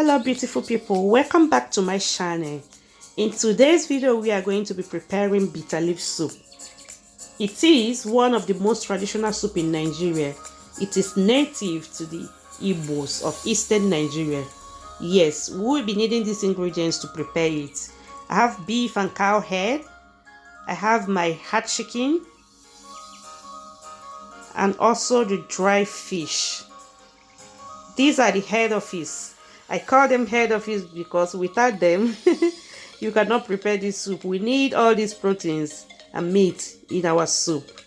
Hello beautiful people, welcome back to my channel. In today's video we are going to be preparing bitter leaf soup. It is one of the most traditional soup in Nigeria. It is native to the Igbos of eastern Nigeria. Yes, we will be needing these ingredients to prepare it. I have beef and cow head, I have my hot chicken, and also the dry fish. These are the head office. I call them head office because without them, you cannot prepare this soup. We need all these proteins and meat in our soup.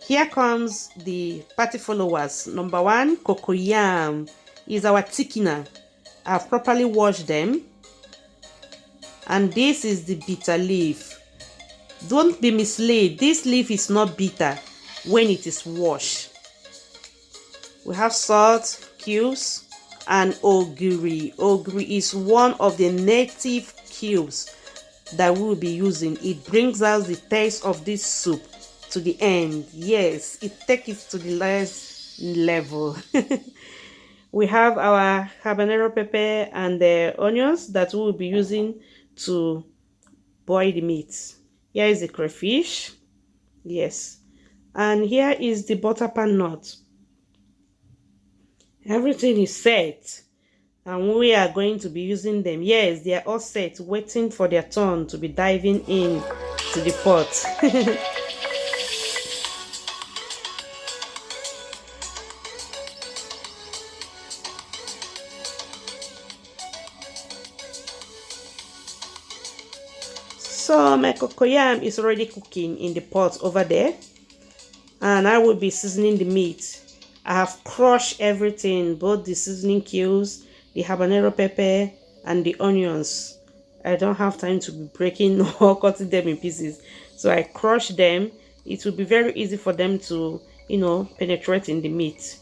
Here comes the party followers. Number one, cocoyam is our thickener. I've properly washed them. And this is the bitter leaf. Don't be misled. This leaf is not bitter when it is washed. We have salt, cubes, and ogiri. Ogiri is one of the native cubes that we will be using. It brings out the taste of this soup to the end. Yes, it takes it to the last level. We have our habanero pepper and the onions that we will be using to boil the meat. Here is the crayfish. Yes. And here is the butter pan nut. Everything is set and we are going to be using them. Yes, they are all set, waiting for their turn to be diving in to the pot. So my cocoyam is already cooking in the pot over there, and I will be seasoning the meat. I have crushed everything, both the seasoning cubes, the habanero pepper, and the onions. I don't have time to be breaking or cutting them in pieces. So I crushed them. It will be very easy for them to, penetrate in the meat.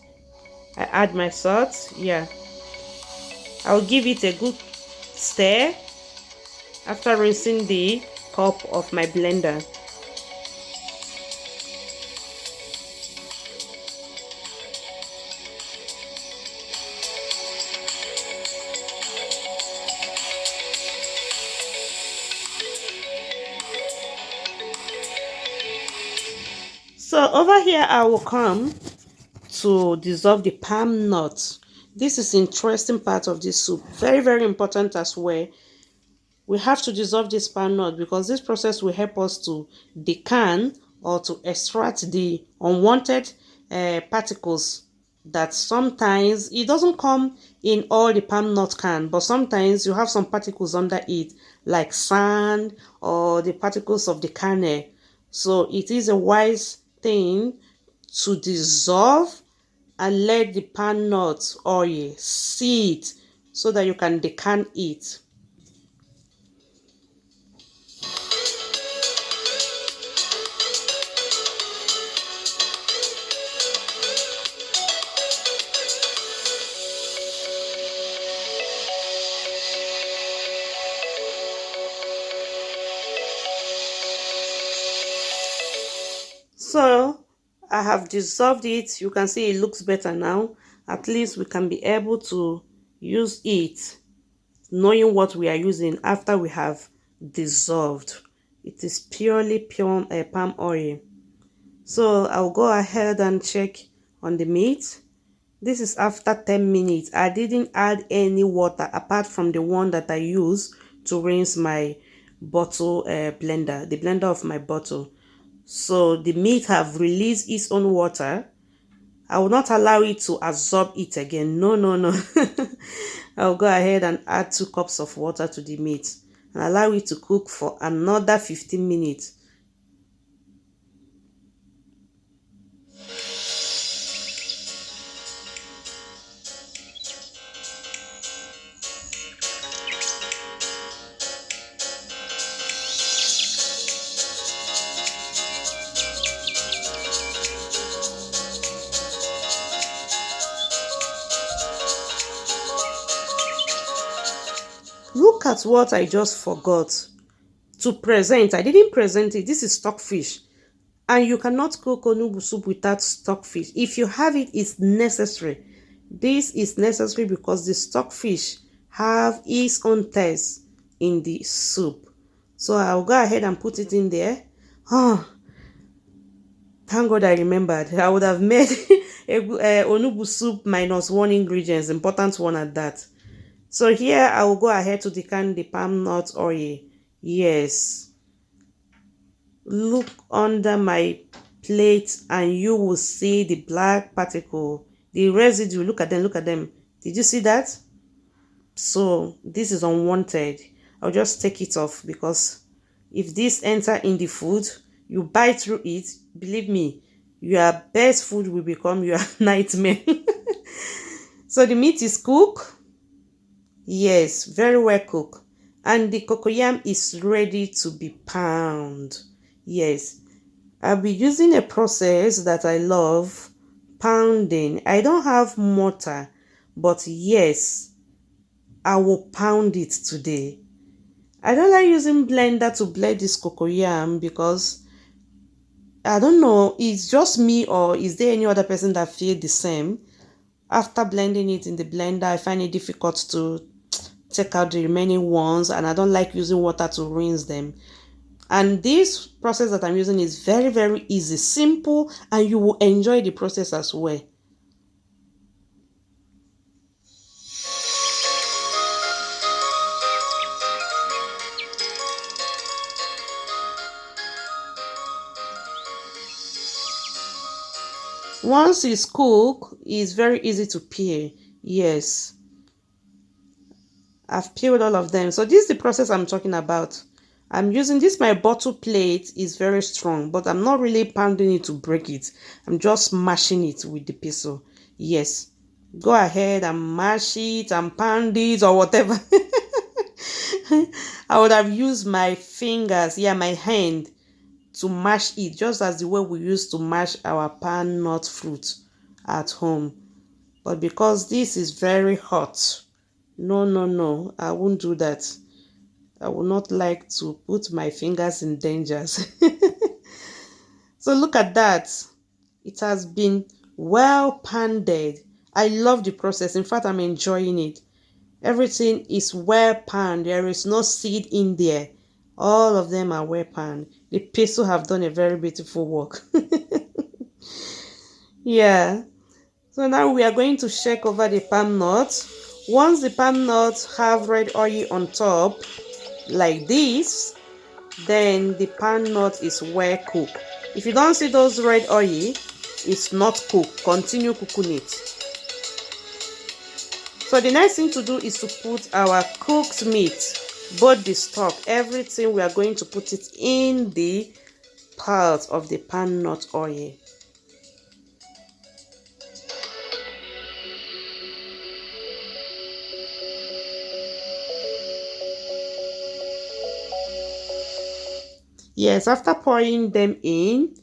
I add my salt. Yeah. I'll give it a good stir after rinsing the cup of my blender. So over here I will come to dissolve the palm nut. This is interesting part of this soup. Very, very important as well. We have to dissolve this palm nut because this process will help us to decan or to extract the unwanted particles that sometimes it doesn't come in all the palm nut can, but sometimes you have some particles under it like sand or the particles of the kernel. So it is a wise thing to dissolve and let the palm nut oil sit so that you can decant it. So I have dissolved it. You can see it looks better now. At least we can be able to use it knowing what we are using after we have dissolved. It is purely pure palm oil. So I'll go ahead and check on the meat. This is after 10 minutes. I didn't add any water apart from the one that I use to rinse my bottle blender, the blender of my bottle. So the meat have released its own water. I will not allow it to absorb it again. No. I'll go ahead and add 2 cups of water to the meat and allow it to cook for another 15 minutes. Look at what I just forgot to present. I didn't present it. This is stockfish. And you cannot cook onugbu soup without stockfish. If you have it, it's necessary. This is necessary because the stockfish have its own taste in the soup. So I'll go ahead and put it in there. Oh, thank God I remembered. I would have made a onugbu soup minus one ingredient, important one at that. So here I will go ahead to decant the palm nut oil. Yes. Look under my plate and you will see the black particle, the residue. Look at them, look at them. Did you see that? So this is unwanted. I'll just take it off because if this enter in the food, you bite through it, believe me, your best food will become your nightmare. So the meat is cooked. Yes, very well cooked. And the cocoyam is ready to be pound. Yes, I'll be using a process that I love, pounding. I don't have mortar, but yes, I will pound it today. I don't like using blender to blend this cocoyam because I don't know, it's just me or is there any other person that feel the same? After blending it in the blender, I find it difficult to take out the remaining ones and I don't like using water to rinse them. And this process that I'm using is very, very easy, simple, and you will enjoy the process as well. Once it's cooked, it's very easy to peel. Yes, I've peeled all of them. So this is the process I'm talking about. I'm using this, my bottle plate is very strong, but I'm not really pounding it to break it. I'm just mashing it with the pestle. Yes, go ahead and mash it and pound it or whatever. I would have used my fingers, yeah, my hand to mash it, just as the way we used to mash our pan nut fruit at home. But because this is very hot, no, no, no, I won't do that. I would not like to put my fingers in dangers. So look at that. It has been well pounded. I love the process. In fact, I'm enjoying it. Everything is well panned. There is no seed in there. All of them are well panned. The pestle have done a very beautiful work. Yeah. So now we are going to shake over the palm nut. Once the palm nuts have red oil on top, like this, then the pan nut is well cooked. If you don't see those red oil, it's not cooked. Continue cooking it. So the next thing to do is to put our cooked meat, both the stock, everything, we are going to put it in the part of the pan nut oil. Yes, after pouring them in,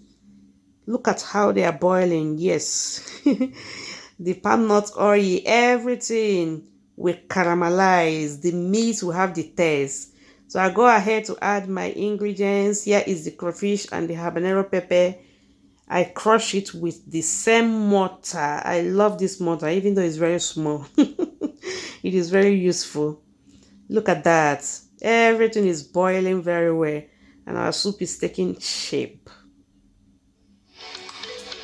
look at how they are boiling. Yes. The palm nut oil, everything will caramelize. The meat will have the taste. So I go ahead to add my ingredients. Here is the crayfish and the habanero pepper. I crush it with the same mortar. I love this mortar, even though it's very small. It is very useful. Look at that. Everything is boiling very well. And our soup is taking shape.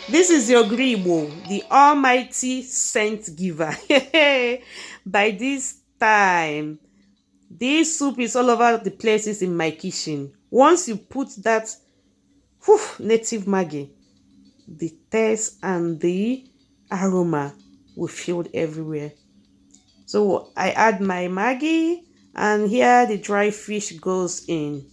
This is your Igbo, the almighty scent giver. By this time, this soup is all over the places in my kitchen. Once you put that native Maggi, the taste and the aroma will fill everywhere. So I add my Maggi and here the dry fish goes in.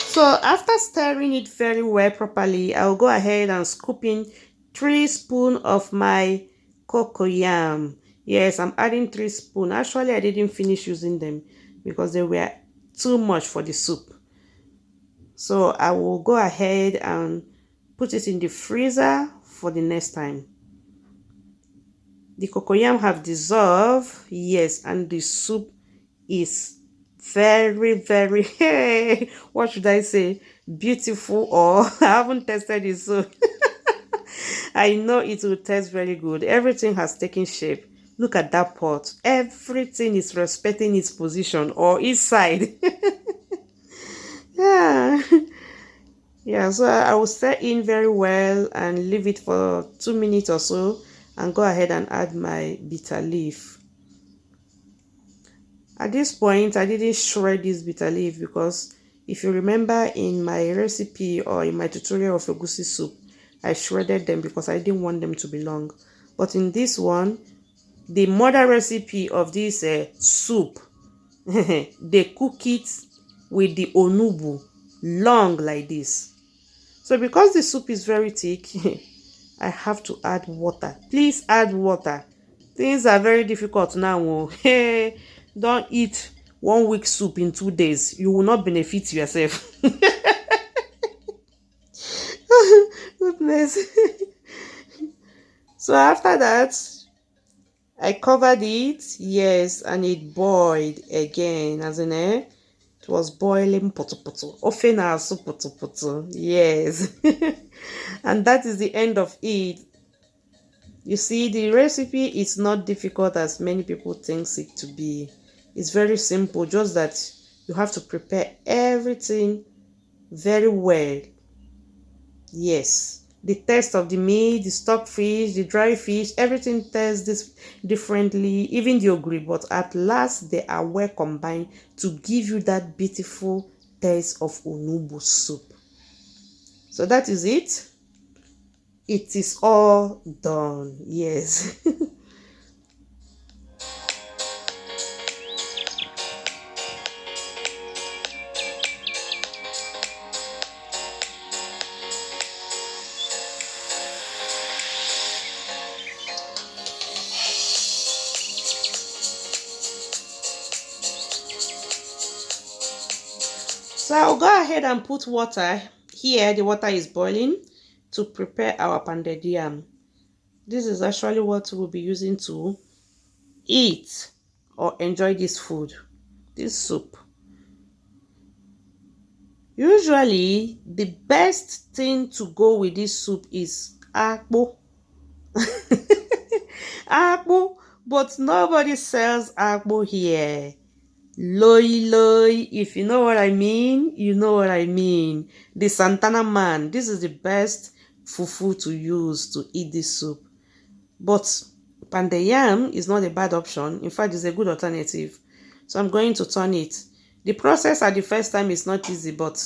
So after stirring it very well properly, I'll go ahead and scoop in 3 spoons of my cocoyam. Yes, I'm adding 3 spoons. Actually, I didn't finish using them because they were too much for the soup. So I will go ahead and put it in the freezer for the next time. The cocoyam have dissolved, yes, and the soup is very, very, hey, what should I say? Beautiful, or I haven't tested it, so I know it will taste very good. Everything has taken shape. Look at that pot. Everything is respecting its position or its side. Yeah. Yeah, so I will stir in very well and leave it for 2 minutes or so and go ahead and add my bitter leaf. At this point, I didn't shred this bitter leaf because if you remember in my recipe or in my tutorial of egusi soup, I shredded them because I didn't want them to be long. But in this one, the mother recipe of this soup, they cook it with the onubu long like this. So because the soup is very thick, I have to add water. Please add water. Things are very difficult now. Oh. Hey, don't eat 1 week soup in 2 days. You will not benefit yourself. Goodness. So after that, I covered it, yes, and it boiled again, as in it was boiling poto poto. Ofe na asu poto poto, yes. And that is the end of it. You see, the recipe is not difficult as many people think it to be. It's very simple, just that you have to prepare everything very well. Yes. The taste of the meat, the stock fish, the dry fish, everything tastes this differently, even the ogiri, but at last they are well combined to give you that beautiful taste of onugbu soup. So that is it. It is all done. Yes. So I'll go ahead and put water here. The water is boiling to prepare our pounded yam. This is actually what we'll be using to eat or enjoy this food, this soup. Usually, the best thing to go with this soup is akpu. Akpu, but nobody sells akpu here. Loi loi, if you know what I mean, you know what I mean. The Santana man, this is the best fufu to use to eat this soup. But pounded yam is not a bad option. In fact, it's a good alternative. So I'm going to turn it. The process at the first time is not easy, but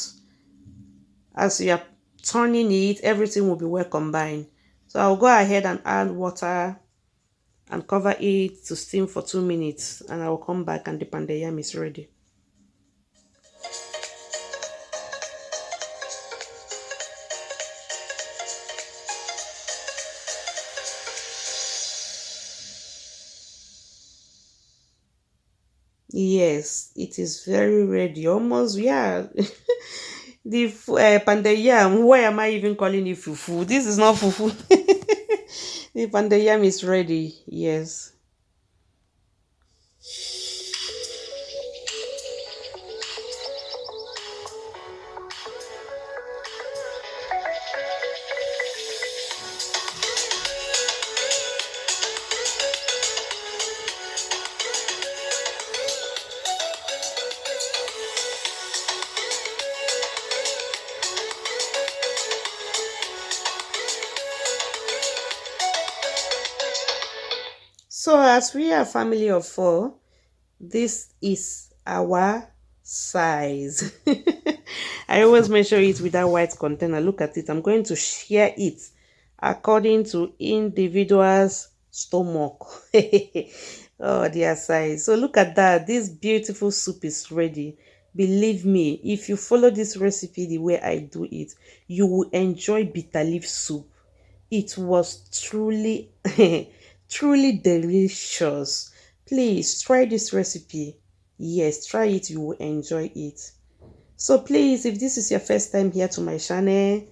as you are turning it, everything will be well combined. So I'll go ahead and add water and cover it to steam for 2 minutes, and I will come back and the pounded yam is ready. Yes, it is very ready. Almost, yeah. The pounded yam. Why am I even calling it fufu? This is not fufu. The pounded yam is ready. Yes. So as we are a family of 4, this is our size. I always measure it with that white container. Look at it. I'm going to share it according to individual's stomach. Oh, their size. So look at that. This beautiful soup is ready. Believe me, if you follow this recipe the way I do it, you will enjoy bitter leaf soup. It was truly, truly delicious. Please try this recipe. Yes, try it. You will enjoy it. So please, if this is your first time here to my channel,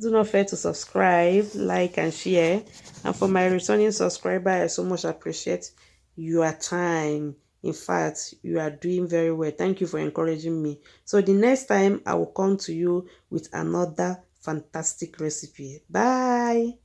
Do not forget to subscribe, like, and share. And for my returning subscriber, I so much appreciate your time. In fact, you are doing very well. Thank you for encouraging me. So the next time, I will come to you with another fantastic recipe. Bye.